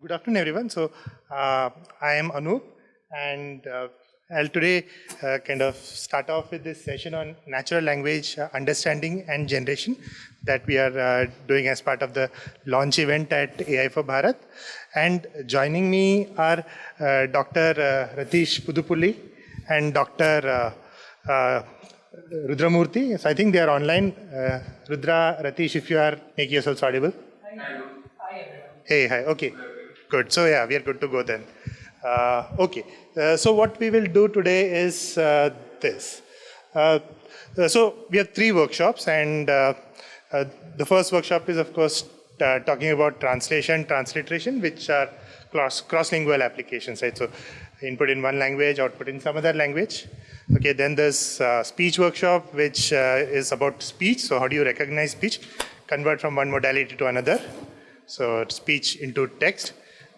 Good afternoon, everyone. I am Anoop, and I'll today kind of start off with this session on natural language understanding and generation that we are doing as part of the launch event at AI for Bharat. And joining me are Dr. Ratish Pudupulli and Dr. Rudramurthy. So I think they are online. Rudra, Ratish, if you are making yourselves audible. Hey, hi. Okay, good. So yeah, we are good to go then. Okay. So what we will do today is this. Uh, so we have three workshops, and the first workshop is, of course, talking about translation, transliteration, which are cross-lingual applications, right? So input in one language, output in some other language. Okay. Then there's speech workshop, which is about speech. So how do you recognize speech, convert from one modality to another? So speech into text.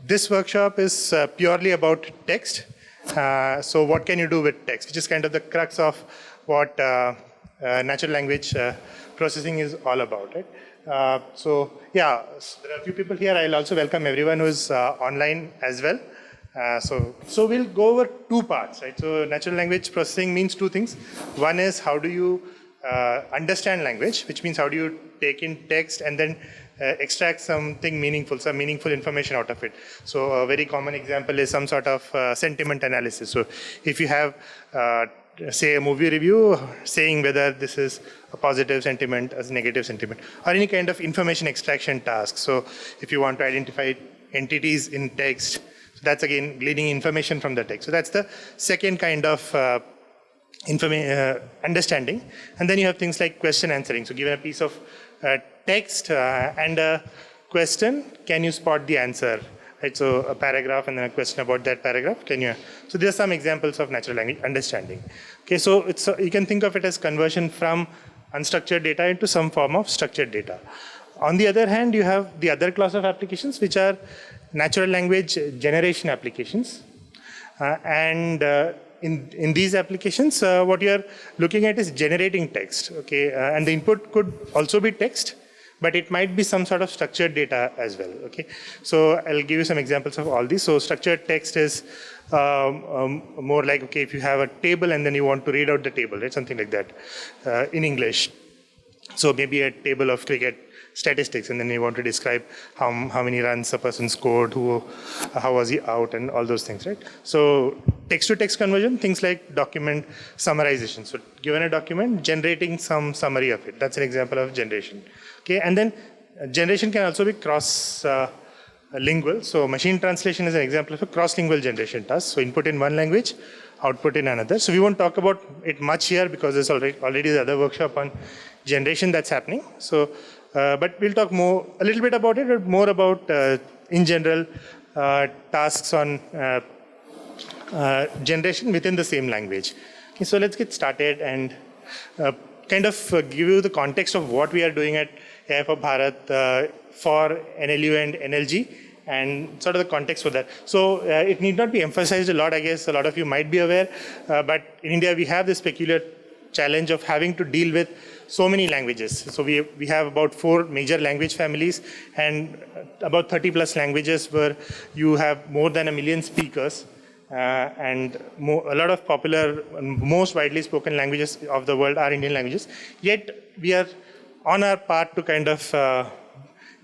This workshop is purely about text. So what can you do with text, which is kind of the crux of what natural language processing is all about, right? So yeah, so there are a few people here. I'll also welcome everyone who's online as well. So we'll go over two parts, right? So natural language processing means two things. One is how do you understand language, which means how do you take in text and then extract something meaningful, some meaningful information out of it. So a very common example is some sort of sentiment analysis. So if you have, say, a movie review saying whether this is a positive sentiment, a negative sentiment, or any kind of information extraction task. So if you want to identify entities in text, so that's again gleaning information from the text. So that's the second kind of understanding. And then you have things like question answering. So given a piece of text and a question, can you spot the answer? Right, so a paragraph and then a question about that paragraph. Can you? So there are some examples of natural language understanding. Okay, so it's you can think of it as conversion from unstructured data into some form of structured data. On the other hand, you have the other class of applications, which are natural language generation applications, in these applications, what you are looking at is generating text, okay? And the input could also be text, but it might be some sort of structured data as well, okay? So I'll give you some examples of all these. So structured text is more like, okay, if you have a table and then you want to read out the table, right? Something like that in English. So maybe a table of cricket statistics, and then you want to describe how many runs a person scored, how was he out, and all those things, right? So text-to-text conversion, things like document summarization. So given a document, generating some summary of it. That's an example of generation. Okay, and then generation can also be cross-lingual. So machine translation is an example of a cross-lingual generation task. So input in one language, output in another. So we won't talk about it much here because there's already the other workshop on generation that's happening. So, but we'll talk a little bit about it, but more about, in general, tasks on generation within the same language. Okay, so let's get started and kind of give you the context of what we are doing at AI for Bharat for NLU and NLG, and sort of the context for that. So it need not be emphasized a lot. I guess a lot of you might be aware, but in India we have this peculiar challenge of having to deal with so many languages. So we have about 4 major language families and about 30 plus languages where you have more than 1 million speakers. And a lot of popular, most widely spoken languages of the world are Indian languages. Yet we are on our path to kind of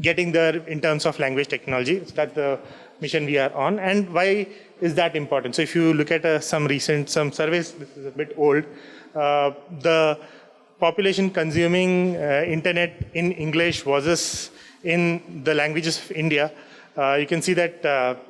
getting there in terms of language technology. So that's the mission we are on. And why is that important? So if you look at some surveys, this is a bit old, the population consuming internet in English versus in the languages of India, you can see that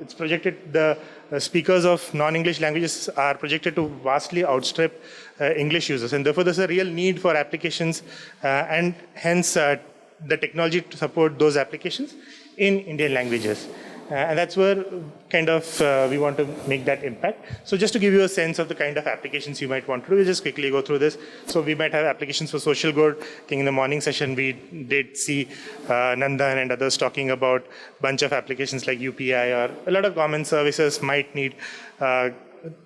it's projected the speakers of non-English languages are projected to vastly outstrip English users. And therefore, there's a real need for applications and hence the technology to support those applications in Indian languages. And that's where kind of we want to make that impact. So just to give you a sense of the kind of applications you might want to do, we'll just quickly go through this. So we might have applications for social good. I think in the morning session, we did see Nandan and others talking about a bunch of applications like UPI, or a lot of government services might need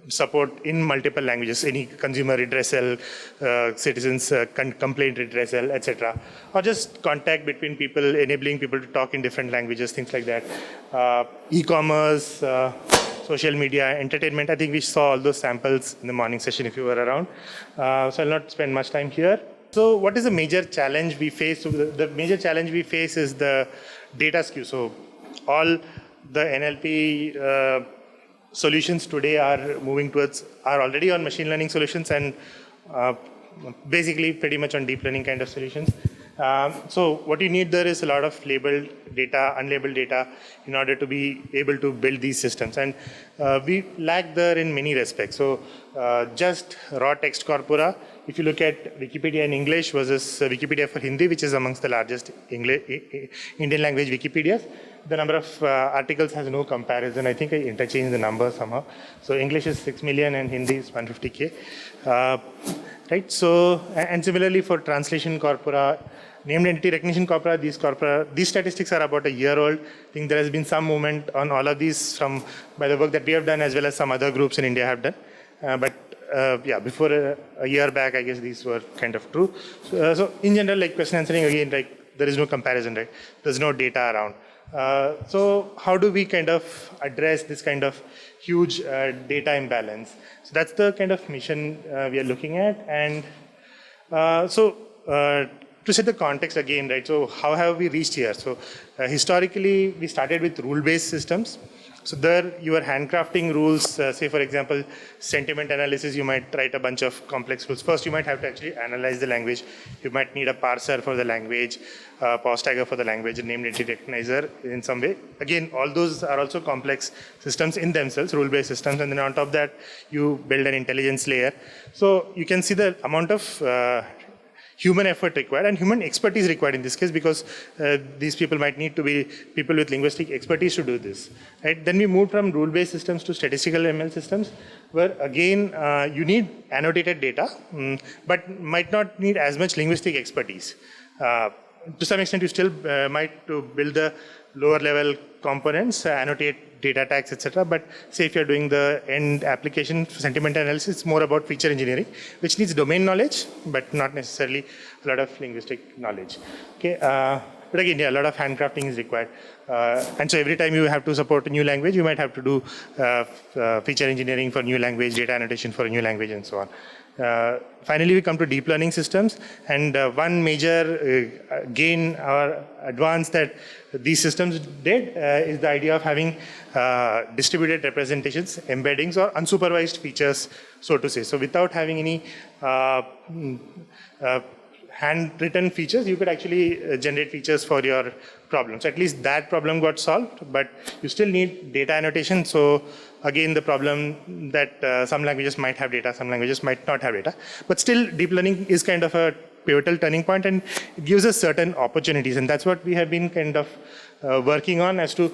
support in multiple languages, any consumer redressal, citizens complaint redressal, etc. Or just contact between people, enabling people to talk in different languages, things like that. E-commerce, social media, entertainment. I think we saw all those samples in the morning session if you were around. So I'll not spend much time here. So what is the major challenge we face? So the major challenge we face is the data skew. So all the NLP solutions today are already on machine learning solutions and basically pretty much on deep learning kind of solutions. So what you need there is a lot of labeled data, unlabeled data in order to be able to build these systems. And we lack there in many respects. So just raw text corpora, if you look at Wikipedia in English versus Wikipedia for Hindi, which is amongst the largest Indian language Wikipedias, the number of articles has no comparison. I think I interchanged the numbers somehow. So English is 6 million and Hindi is 150K. Right? So, and similarly for translation corpora, named entity recognition corpora, these statistics are about a year old. I think there has been some movement on all of these by the work that we have done as well as some other groups in India have done. Before a year back, I guess these were kind of true. So in general, like question answering again, like there is no comparison, right? There's no data around. So how do we kind of address this kind of huge data imbalance? So that's the kind of mission we are looking at. And to set the context again, right? So how have we reached here? So historically, we started with rule-based systems. So there you are handcrafting rules. Say for example, sentiment analysis, you might write a bunch of complex rules. First, you might have to actually analyze the language. You might need a parser for the language, pause tagger for the language, a named entity recognizer in some way. Again, all those are also complex systems in themselves, rule-based systems. And then on top of that, you build an intelligence layer. So you can see the amount of human effort required and human expertise required in this case, because these people might need to be people with linguistic expertise to do this. Right? Then we moved from rule-based systems to statistical ML systems, where again you need annotated data, but might not need as much linguistic expertise. To some extent, you still might to build the lower level components, annotate data tags, etc. But say if you're doing the end application for sentiment analysis, it's more about feature engineering, which needs domain knowledge, but not necessarily a lot of linguistic knowledge. Okay, but again, yeah, a lot of handcrafting is required. And so every time you have to support a new language, you might have to do feature engineering for new language, data annotation for a new language, and so on. Finally, we come to deep learning systems, and one major gain or advance that these systems did is the idea of having distributed representations, embeddings, or unsupervised features, so to say. So without having any handwritten features, you could actually generate features for your problem. So at least that problem got solved, but you still need data annotation. So again, the problem that some languages might have data, some languages might not have data. But still, deep learning is kind of a pivotal turning point, and it gives us certain opportunities. And that's what we have been kind of working on as to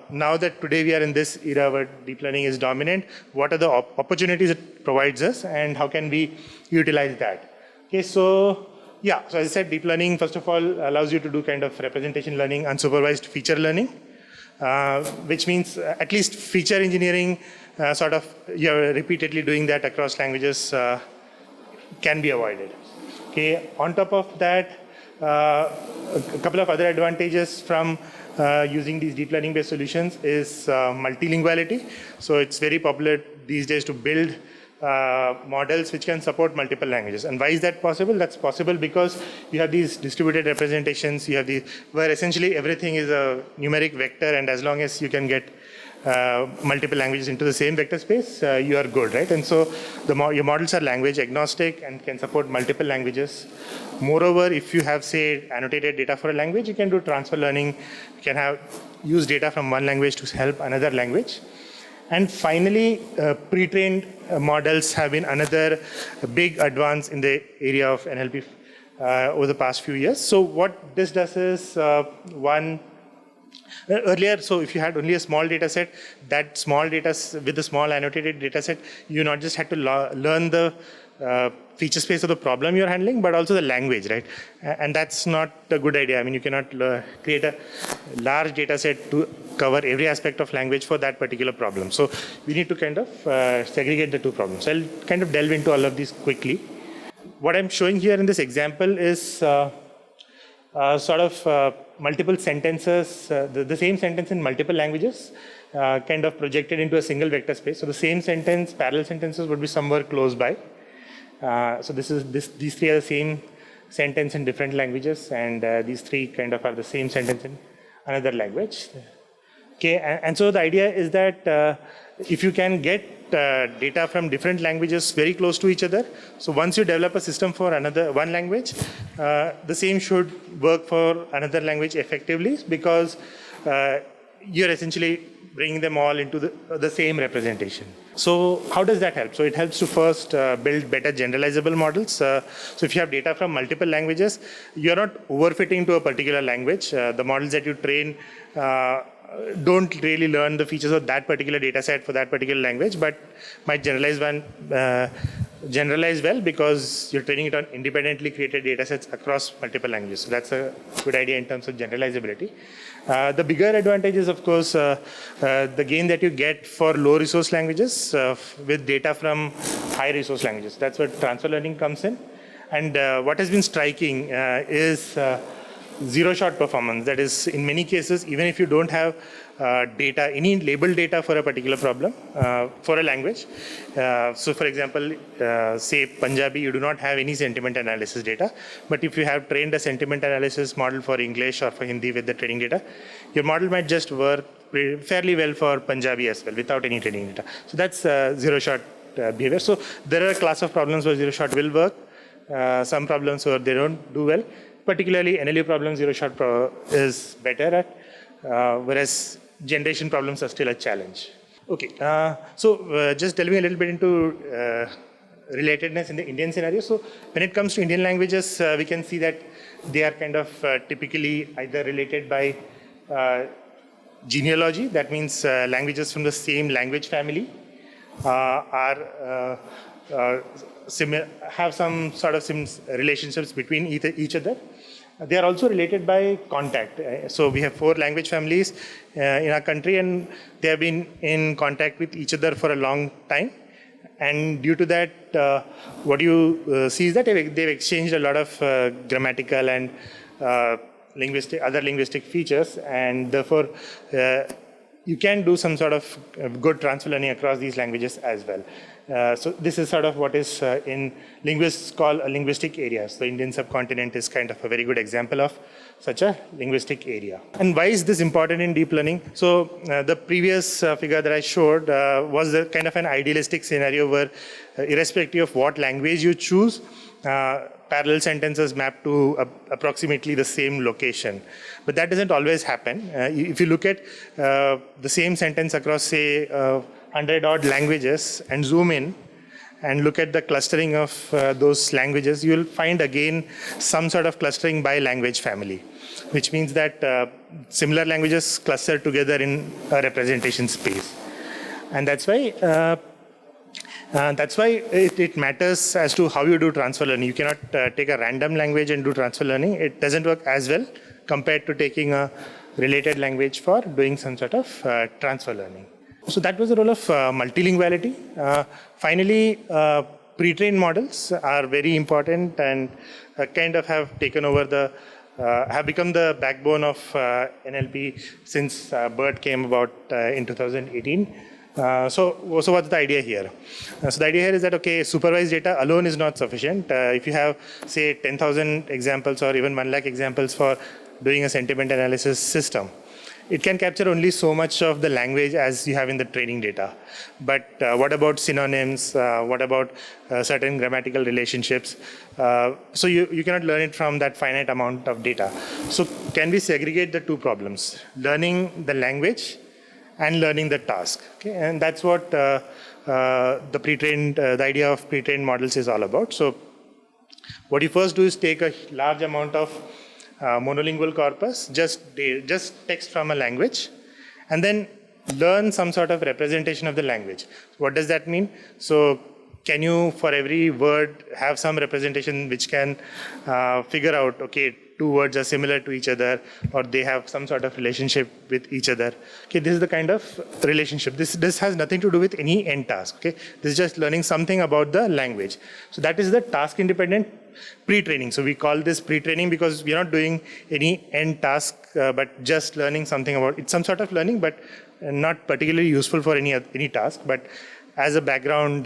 now that today we are in this era where deep learning is dominant, what are the opportunities it provides us and how can we utilize that? Okay, so yeah, so as I said, deep learning, first of all, allows you to do kind of representation learning, unsupervised feature learning, which means at least feature engineering, you're repeatedly doing that across languages can be avoided. Okay, on top of that, a couple of other advantages from using these deep learning based solutions is multilinguality. So it's very popular these days to build models which can support multiple languages. And why is that possible? That's possible because you have these distributed representations, you have where essentially everything is a numeric vector, and as long as you can get multiple languages into the same vector space, you are good, right? And so your models are language agnostic and can support multiple languages. Moreover, if you have, say, annotated data for a language, you can do transfer learning. You can use data from one language to help another language. And finally, pre-trained models have been another big advance in the area of NLP over the past few years. So what this does is, earlier, so if you had only a small data set, that small data with a small annotated data set, you not just had to learn the feature space of the problem you're handling, but also the language, right? And that's not a good idea. I mean, you cannot create a large data set to cover every aspect of language for that particular problem. So we need to kind of segregate the two problems. I'll kind of delve into all of these quickly. What I'm showing here in this example is multiple sentences, the same sentence in multiple languages, kind of projected into a single vector space. So the same sentence, parallel sentences would be somewhere close by. So these three are the same sentence in different languages, and these three kind of are the same sentence in another language. Okay, and so the idea is that if you can get data from different languages very close to each other, so once you develop a system for one language, the same should work for another language effectively, because you're essentially bringing them all into the same representation. So how does that help? So it helps to first build better generalizable models. So if you have data from multiple languages, you're not overfitting to a particular language. The models that you train don't really learn the features of that particular data set for that particular language, but might generalize well because you're training it on independently created data sets across multiple languages. So that's a good idea in terms of generalizability. The bigger advantage is, of course, the gain that you get for low resource languages with data from high resource languages. That's where transfer learning comes in. And what has been striking is zero-shot performance. That is, in many cases, even if you don't have data, any labeled data for a particular problem, for a language. So for example, say Punjabi, you do not have any sentiment analysis data, but if you have trained a sentiment analysis model for English or for Hindi with the training data, your model might just work fairly well for Punjabi as well without any training data. So that's zero-shot behavior. So there are a class of problems where zero-shot will work, some problems where they don't do well. Particularly NLU problems, zero-shot is better at, whereas generation problems are still a challenge. Okay, so just delving a little bit into relatedness in the Indian scenario. So when it comes to Indian languages, we can see that they are kind of typically either related by genealogy. That means languages from the same language family have some sort of relationships between each other. They are also related by contact. So we have 4 language families in our country, and they have been in contact with each other for a long time. And due to that, what you see is that they've exchanged a lot of grammatical and other linguistic features, and therefore you can do some sort of good transfer learning across these languages as well. So this is sort of what is in linguists call a linguistic area. So the Indian subcontinent is kind of a very good example of such a linguistic area. And why is this important in deep learning? So the previous figure that I showed was the kind of an idealistic scenario where irrespective of what language you choose, parallel sentences map to approximately the same location. But that doesn't always happen. If you look at the same sentence across, say, 100 odd languages and zoom in and look at the clustering of those languages, you will find again some sort of clustering by language family, which means that similar languages cluster together in a representation space. And that's why it matters as to how you do transfer learning. You cannot take a random language and do transfer learning. It doesn't work as well compared to taking a related language for doing some sort of transfer learning. So that was the role of multilinguality. Finally, pre-trained models are very important and kind of have taken over have become the backbone of NLP since BERT came about in 2018. So what's the idea here? So the idea here is that, okay, supervised data alone is not sufficient. If you have, say, 10,000 examples or even 1 lakh examples for doing a sentiment analysis system, it can capture only so much of the language as you have in the training data. But what about synonyms? What about certain grammatical relationships? So you cannot learn it from that finite amount of data. So can we segregate the two problems? Learning the language and learning the task. Okay? And that's what the idea of pre-trained models is all about. So what you first do is take a large amount of monolingual corpus, just text from a language, and then learn some sort of representation of the language. What does that mean? So can you, for every word, have some representation which can figure out, okay, two words are similar to each other, or they have some sort of relationship with each other. Okay, this is the kind of relationship. This has nothing to do with any end task. Okay, this is just learning something about the language. So that is the task-independent pre-training. So we call this pre-training because we are not doing any end task, but just learning something about it's some sort of learning, but not particularly useful for any task, but as a background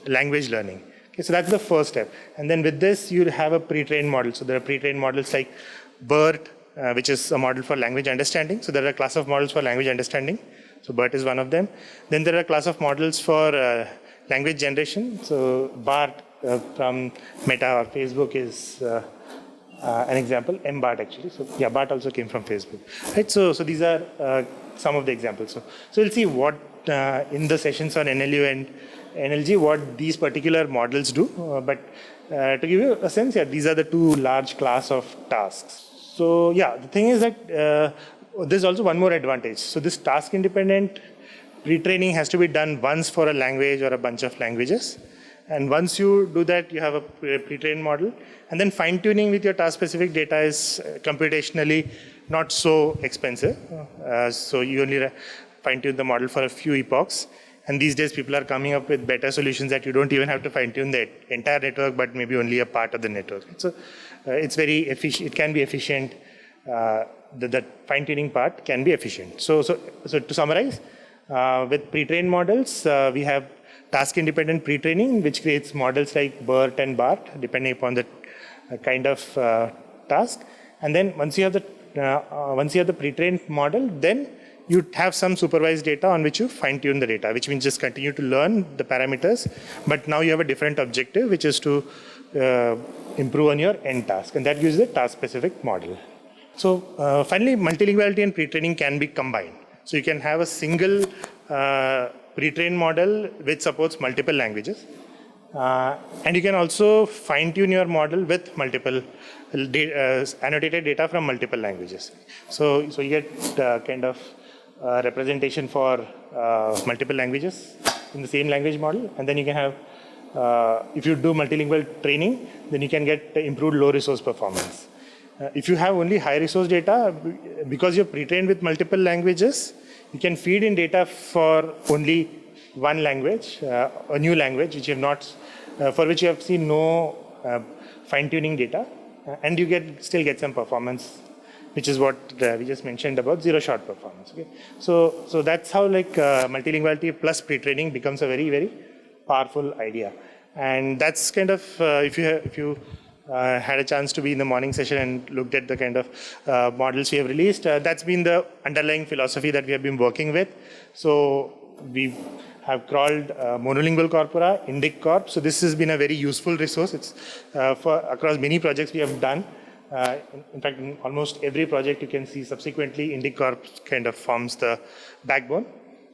language learning. Okay, so that's the first step. And then with this, you have a pre-trained model. So there are pre-trained models like BERT, which is a model for language understanding. So there are a class of models for language understanding. So BERT is one of them. Then there are a class of models for language generation. So BART from Meta or Facebook is an example. MBART actually. So yeah, BART also came from Facebook. Right. So these are some of the examples. So we'll see what in the sessions on NLU and NLG, what these particular models do. But to give you a sense, yeah, these are the two large class of tasks. So yeah, the thing is that there's also one more advantage. So this task-independent retraining has to be done once for a language or a bunch of languages. And once you do that, you have a pre-trained model. And then fine-tuning with your task-specific data is computationally not so expensive. So you only fine-tune the model for a few epochs. And these days, people are coming up with better solutions that you don't even have to fine-tune the entire network, but maybe only a part of the network. So it's very efficient. It can be efficient. The fine-tuning part can be efficient. So to summarize, with pre-trained models, we have task-independent pre-training, which creates models like BERT and BART, depending upon the kind of task. And then once you have the pre-trained model, then you have some supervised data on which you fine-tune the data, which means just continue to learn the parameters. But now you have a different objective, which is to improve on your end task. And that gives the task-specific model. So finally, multilinguality and pre-training can be combined. So you can have a single pre-trained model which supports multiple languages. And you can also fine-tune your model with multiple annotated data from multiple languages. So you get kind of representation for multiple languages in the same language model. And then you can have, if you do multilingual training, then you can get improved low resource performance. If you have only high resource data, because you're pre-trained with multiple languages, you can feed in data for only one language, a new language, which you have not, for which you have seen no fine-tuning data, and you still get some performance, which is what we just mentioned about zero-shot performance. Okay, so that's how multilinguality plus pre-training becomes a very, very powerful idea, and that's kind of if you had a chance to be in the morning session and looked at the kind of models we have released. That's been the underlying philosophy that we have been working with. So we have crawled monolingual corpora, Indic Corp. So this has been a very useful resource. It's for across many projects we have done. In fact, in almost every project you can see subsequently Indic Corp kind of forms the backbone.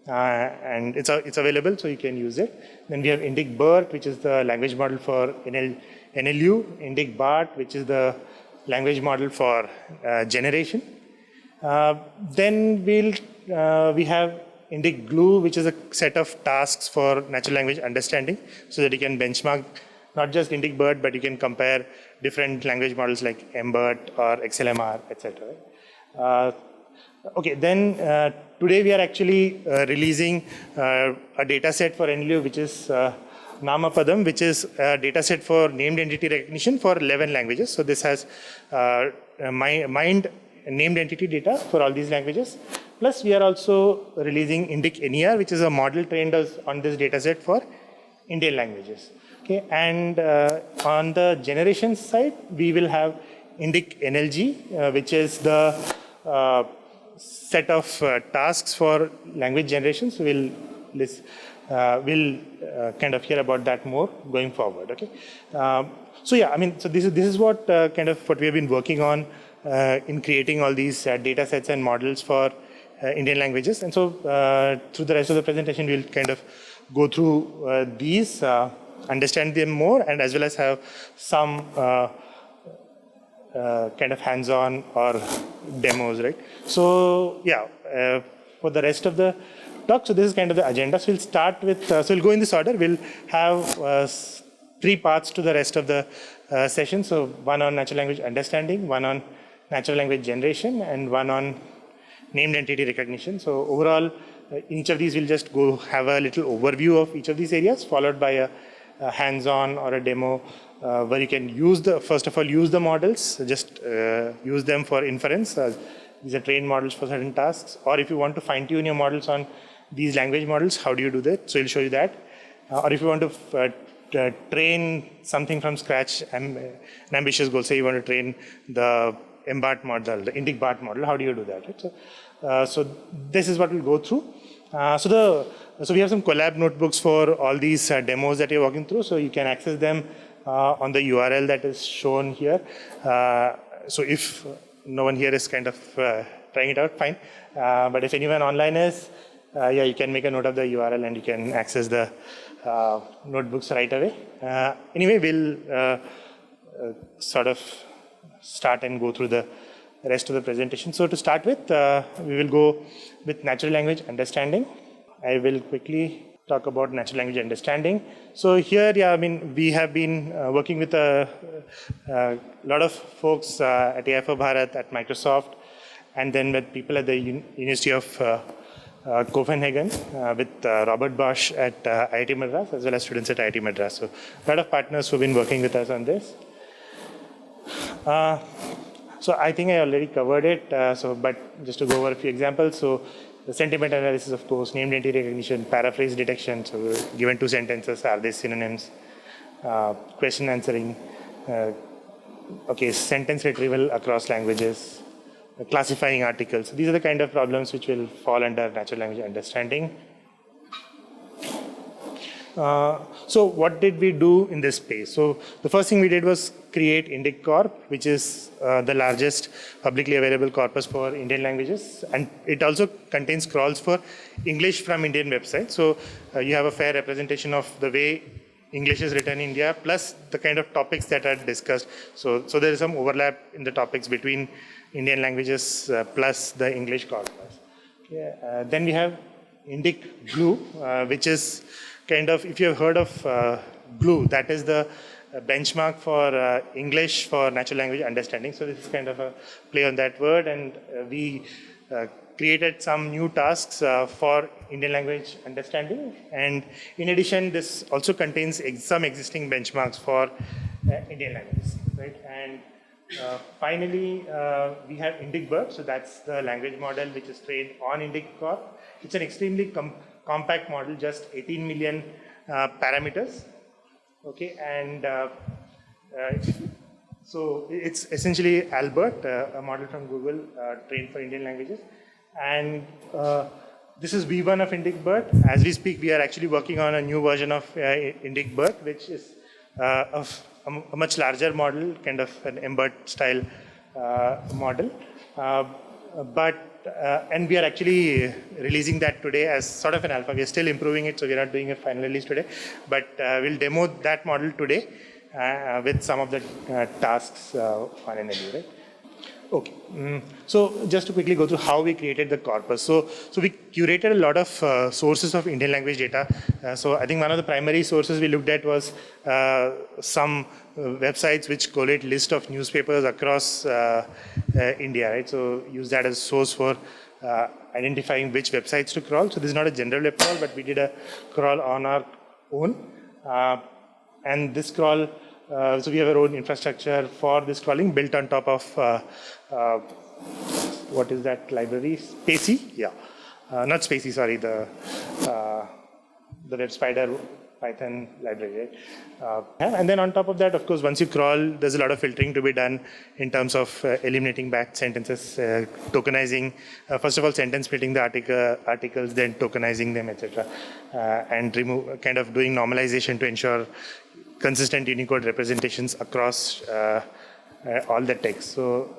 And it's available, so you can use it. Then we have Indic BERT, which is the language model for NLU, Indic BART, which is the language model for generation. Then we have Indic GLUE, which is a set of tasks for natural language understanding, so that you can benchmark not just Indic BERT, but you can compare different language models like MBERT or XLMR, etc. Okay, then today we are actually releasing a data set for NLU, which is Namapadam, which is a data set for named entity recognition for 11 languages. So this has mined named entity data for all these languages. Plus, we are also releasing Indic NER, which is a model trained on this data set for Indian languages. Okay, and on the generation side, we will have Indic NLG, which is the set of tasks for language generation. So we'll kind of hear about that more going forward. Okay. So yeah, I mean, so this is what kind of what we have been working on in creating all these data sets and models for Indian languages. And so through the rest of the presentation, we'll kind of go through these, understand them more, and as well as have some kind of hands-on or demos, right? So yeah, for the rest of the talk. So this is kind of the agenda. So we'll start with, so we'll go in this order. We'll have 3 parts to the rest of the session. So one on natural language understanding, one on natural language generation, and one on named entity recognition. So overall, in each of these, we'll just go have a little overview of each of these areas, followed by a hands-on or a demo where you can use first of all, use the models, just use them for inference. These are trained models for certain tasks. Or if you want to fine-tune your models on these language models, how do you do that? So we'll show you that. Or if you want to train something from scratch, an ambitious goal, say you want to train the MBART model, the INDIC-BART model, how do you do that? Right? So this is what we'll go through. So we have some collab notebooks for all these demos that you're walking through, so you can access them on the URL that is shown here. So if no one here is kind of trying it out, fine. But if anyone online is, yeah, you can make a note of the URL and you can access the notebooks right away. Anyway, we'll sort of start and go through the rest of the presentation. So to start with, we will go with natural language understanding. I will quickly talk about natural language understanding. So here, yeah, I mean, we have been working with a lot of folks at AIFO Bharat, at Microsoft, and then with people at the University of Copenhagen, with Robert Bosch at IIT Madras, as well as students at IIT Madras. So a lot of partners who have been working with us on this. So I think I already covered it, but just to go over a few examples. So the sentiment analysis, of course, named entity recognition, paraphrase detection. So given 2 sentences, are they synonyms? Question answering. Sentence retrieval across languages. Classifying articles. These are the kind of problems which will fall under natural language understanding. So what did we do in this space? So the first thing we did was create INDIC Corp, which is the largest publicly available corpus for Indian languages. And it also contains crawls for English from Indian websites. So you have a fair representation of the way English is written in India, plus the kind of topics that are discussed. So there is some overlap in the topics between Indian languages plus the English corpus. Yeah, then we have INDIC Glue, which is kind of, if you have heard of Glue, that is the benchmark for English for natural language understanding. So this is kind of a play on that word, and we created some new tasks for Indian language understanding. And in addition, this also contains some existing benchmarks for Indian languages, right? And finally, we have INDIC-BERT. So that's the language model which is trained on INDIC Corp. It's an extremely compact model, just 18 million parameters. Okay, and so it's essentially Albert, a model from Google trained for Indian languages. And this is V1 of INDIC-BERT. As we speak, we are actually working on a new version of INDIC-BERT, which is a much larger model, kind of an MBERT style model. And we are actually releasing that today as sort of an alpha. We are still improving it, so we are not doing a final release today. But we'll demo that model today with some of the tasks finally, right? Okay. So just to quickly go through how we created the corpus. So we curated a lot of sources of Indian language data. So I think one of the primary sources we looked at was some websites which collate list of newspapers across India, right? So use that as a source for identifying which websites to crawl. So this is not a general web crawl, but we did a crawl on our own. And this crawl, so we have our own infrastructure for this crawling built on top of, what is that library? Spacey? Yeah. Not Spacey, sorry, the web spider Python library, right? And then on top of that, of course, once you crawl, there's a lot of filtering to be done in terms of eliminating back sentences, tokenizing, first of all, sentence splitting the articles, then tokenizing them, etc. And kind of doing normalization to ensure consistent Unicode representations across all the text. So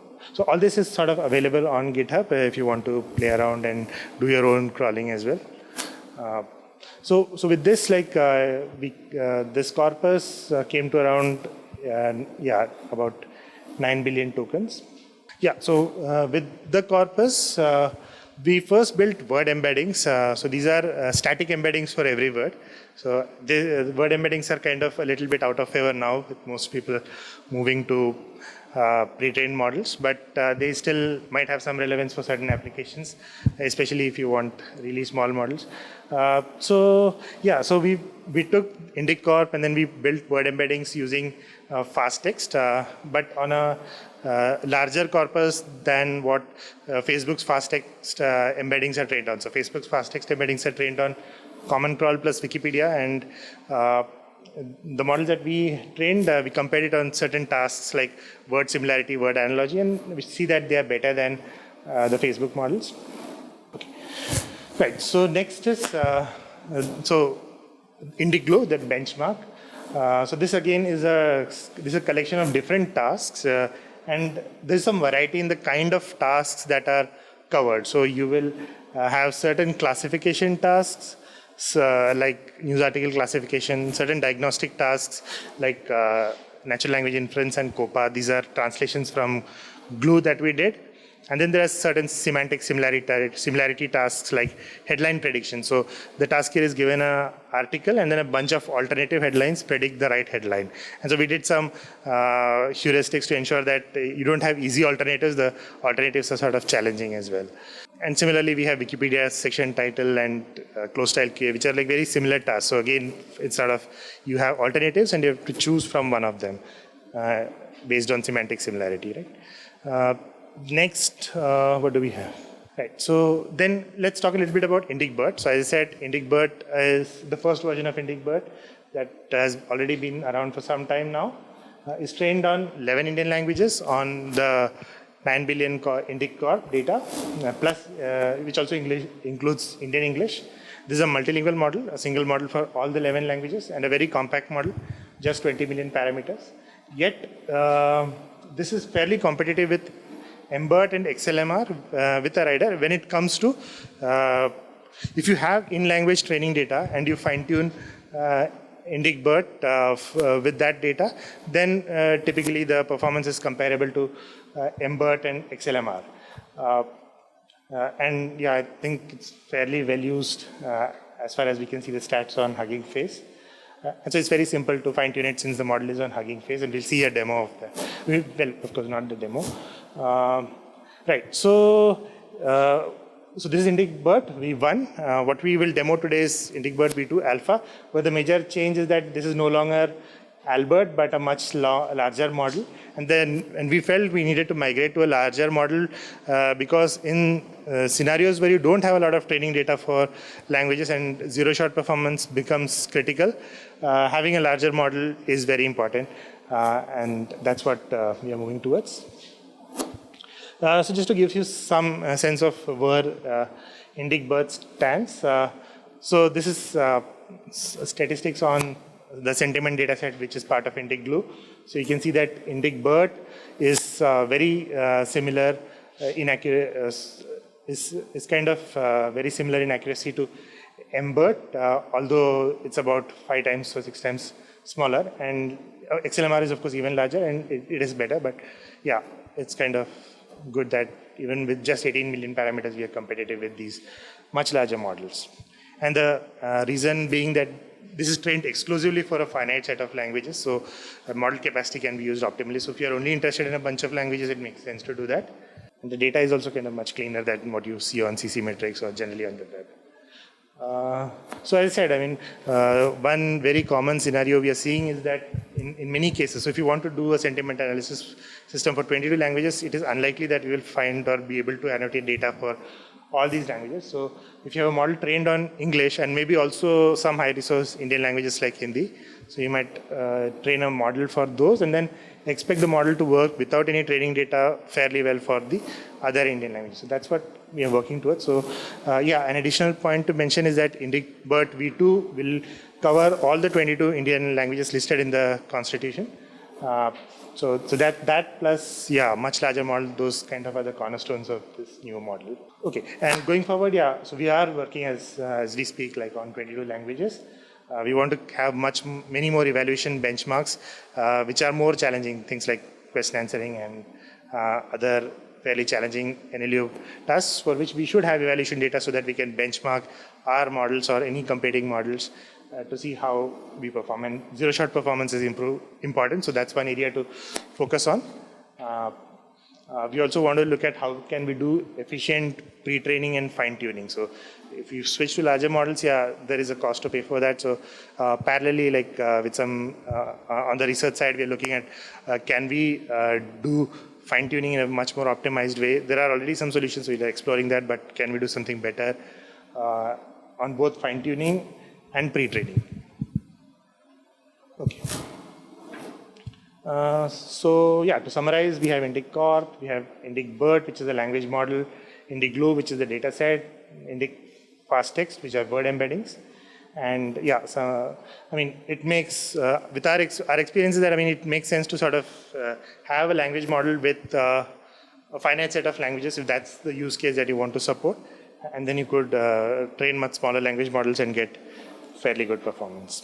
all this is sort of available on GitHub if you want to play around and do your own crawling as well. So with this, like this corpus came to around about 9 billion tokens. Yeah. So with the corpus, We first built word embeddings. So these are static embeddings for every word. So the word embeddings are kind of a little bit out of favor now, with most people moving to pre-trained models, but they still might have some relevance for certain applications, especially if you want really small models. So we took IndicCorp and then we built word embeddings using fast text, but on a larger corpus than what Facebook's fast text embeddings are trained on. So Facebook's fast text embeddings are trained on Common Crawl plus Wikipedia, and the models that we trained, we compared it on certain tasks like word similarity, word analogy, and we see that they are better than the Facebook models. Okay. Right, so next is, IndicGlow, that benchmark. So this again is a collection of different tasks, and there's some variety in the kind of tasks that are covered. So you will have certain classification tasks, like news article classification, certain diagnostic tasks like natural language inference and COPA. These are translations from Glue that we did. And then there are certain semantic similarity tasks like headline prediction. So the task here is given an article and then a bunch of alternative headlines predict the right headline. And so we did some heuristics to ensure that you don't have easy alternatives. The alternatives are sort of challenging as well. And similarly, we have Wikipedia section title and close style QA, which are like very similar tasks. So again, it's sort of, you have alternatives and you have to choose from one of them based on semantic similarity, right? Next, what do we have? Right, so then let's talk a little bit about IndicBert. So as I said, IndicBert is the first version of IndicBert that has already been around for some time now. It's trained on 11 Indian languages on the 9 billion IndicCorp data, plus which also includes Indian English. This is a multilingual model, a single model for all the 11 languages, and a very compact model, just 20 million parameters. Yet, this is fairly competitive with MBERT and XLMR with a rider when it comes to, if you have in-language training data and you fine-tune IndicBert with that data, then typically the performance is comparable to MBERT and XLMR. And yeah, I think it's fairly well used as far as we can see the stats on Hugging Face. And so it's very simple to fine-tune it since the model is on Hugging Face, and we'll see a demo of that. Well, of course, not the demo. Right, so this is IndicBert V1. What we will demo today is IndicBert V2 Alpha, where the major change is that this is no longer Albert, but a much larger model. And we felt we needed to migrate to a larger model because in scenarios where you don't have a lot of training data for languages and zero-shot performance becomes critical, having a larger model is very important. And that's what we are moving towards. So just to give you some sense of where IndicBert stands. So this is statistics on the sentiment data set, which is part of IndicGlue. So you can see that IndicBert is very similar is kind of very similar in accuracy to MBERT, although it's about 5 times or 6 times smaller. And XLMR is of course even larger, and it is better. But yeah, it's kind of good that even with just 18 million parameters, we are competitive with these much larger models. And the reason being that this is trained exclusively for a finite set of languages, so model capacity can be used optimally. So if you're only interested in a bunch of languages, it makes sense to do that. And the data is also kind of much cleaner than what you see on CC Metrics or generally on the web. So as I said, I mean, one very common scenario we are seeing is that in many cases, so if you want to do a sentiment analysis system for 22 languages, it is unlikely that you will find or be able to annotate data for all these languages. So if you have a model trained on English and maybe also some high resource Indian languages like Hindi, so you might train a model for those and then expect the model to work without any training data fairly well for the other Indian languages. So that's what we are working towards. So yeah, an additional point to mention is that IndicBert V2 will cover all the 22 Indian languages listed in the constitution. So that plus, yeah, much larger model, those kind of are the cornerstones of this new model. Okay, and going forward, yeah, so we are working as we speak, like on 22 languages. We want to have many more evaluation benchmarks, which are more challenging, things like question answering and other fairly challenging NLU tasks for which we should have evaluation data so that we can benchmark our models or any competing models to see how we perform. And zero-shot performance is important, so that's one area to focus on. We also want to look at how can we do efficient pre-training and fine-tuning. So if you switch to larger models, yeah, there is a cost to pay for that. So parallelly, like with some, on the research side, we are looking at can we do fine-tuning in a much more optimized way. There are already some solutions, we are exploring that, but can we do something better on both fine-tuning and pre-training? Okay. So yeah, to summarize, we have Indic Corp, we have Indic BERT, which is a language model, Indic Glue, which is the data set, Indic Fast Text, which are word embeddings. And yeah, so, I mean, it makes, with our experience is that, I mean, it makes sense to sort of have a language model with a finite set of languages if that's the use case that you want to support. And then you could train much smaller language models and get fairly good performance.